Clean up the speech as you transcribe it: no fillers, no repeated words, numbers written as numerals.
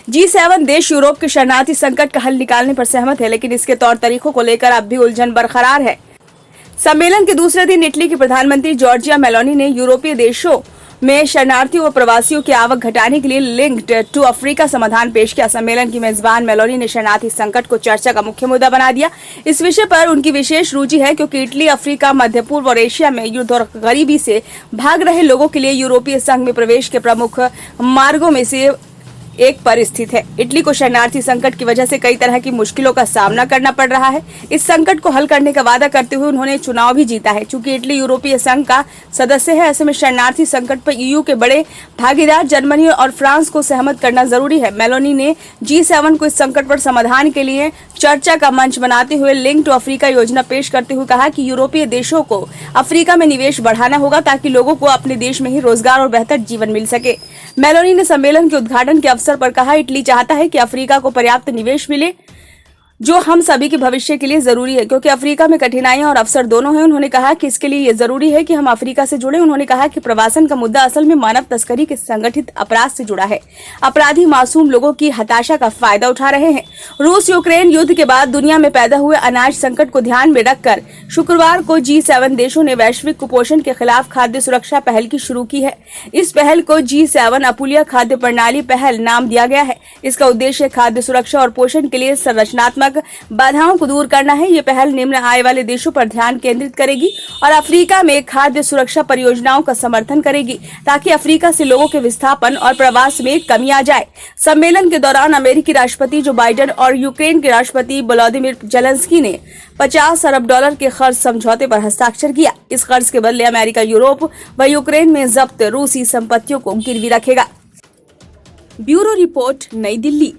G7 देश Europe के शरणार्थी संकट का हल निकालने पर सहमत है, लेकिन इसके तौर तरीकों को लेकर अब भी उलझन बरकरार है। सम्मेलन के दूसरे दिन इटली की प्रधानमंत्री जॉर्जिया मेलोनी ने यूरोपीय देशों में शरणार्थियों व प्रवासियों की आवक घटाने के लिए लिंक्ड टू अफ्रीका समाधान पेश किया। सम्मेलन की मेजबान मेलोनी ने शरणार्थी संकट को चर्चा का मुख्य मुद्दा बना दिया। इस विषय पर उनकी विशेष रुचि है क्योंकि इटली अफ्रीका, मध्य पूर्व और एशिया में युद्ध और गरीबी से भाग रहे लोगों के लिए यूरोपीय संघ में प्रवेश के प्रमुख मार्गों में से एक पर स्थित है। इटली को शरणार्थी संकट की वजह से कई तरह की मुश्किलों का सामना करना पड़ रहा है। इस संकट को हल करने का वादा करते हुए उन्होंने चुनाव भी जीता है। चूंकि इटली यूरोपीय संघ का सदस्य है, ऐसे में शरणार्थी संकट पर ईयू के बड़े भागीदार जर्मनी और फ्रांस को सहमत करना जरूरी है। मेलोनी ने G7 को इस संकट पर समाधान के लिए चर्चा का मंच बनाते हुए लिंक टू अफ्रीका योजना पेश करते हुए कहा कि यूरोपीय देशों को अफ्रीका में निवेश बढ़ाना होगा ताकि लोगों को अपने देश में ही रोजगार और बेहतर जीवन मिल सके। मेलोनी ने सम्मेलन के उद्घाटन के अवसर पर कहा, इटली चाहता है कि अफ्रीका को पर्याप्त निवेश मिले जो हम सभी के भविष्य के लिए जरूरी है, क्योंकि अफ्रीका में कठिनाइयां और अवसर दोनों हैं। उन्होंने कहा कि इसके लिए ये जरूरी है कि हम अफ्रीका से जुड़े। उन्होंने कहा कि प्रवासन का मुद्दा असल में मानव तस्करी के संगठित अपराध से जुड़ा है। अपराधी मासूम लोगों की हताशा का फायदा उठा रहे हैं। रूस यूक्रेन युद्ध के बाद दुनिया में पैदा हुए अनाज संकट को ध्यान में रखकर शुक्रवार को G7 देशों ने वैश्विक कुपोषण के खिलाफ खाद्य सुरक्षा पहल की शुरू की है। इस पहल को G7 अपुलिया खाद्य प्रणाली पहल नाम दिया गया है। इसका उद्देश्य खाद्य सुरक्षा और पोषण के लिए संरचनात्मक बाधाओं को दूर करना है। ये पहल निम्न आय वाले देशों पर ध्यान केंद्रित करेगी और अफ्रीका में खाद्य सुरक्षा परियोजनाओं का समर्थन करेगी ताकि अफ्रीका से लोगों के विस्थापन और प्रवास में कमी आ जाए। सम्मेलन के दौरान अमेरिकी राष्ट्रपति जो बाइडेन और यूक्रेन के राष्ट्रपति वोलोदिमीर जेलेंस्की ने $50 अरब के कर्ज समझौते पर हस्ताक्षर किया। इस कर्ज के बदले अमेरिका यूरोप व यूक्रेन में जब्त रूसी संपत्तियों को गिरवी रखेगा। ब्यूरो रिपोर्ट, नई दिल्ली।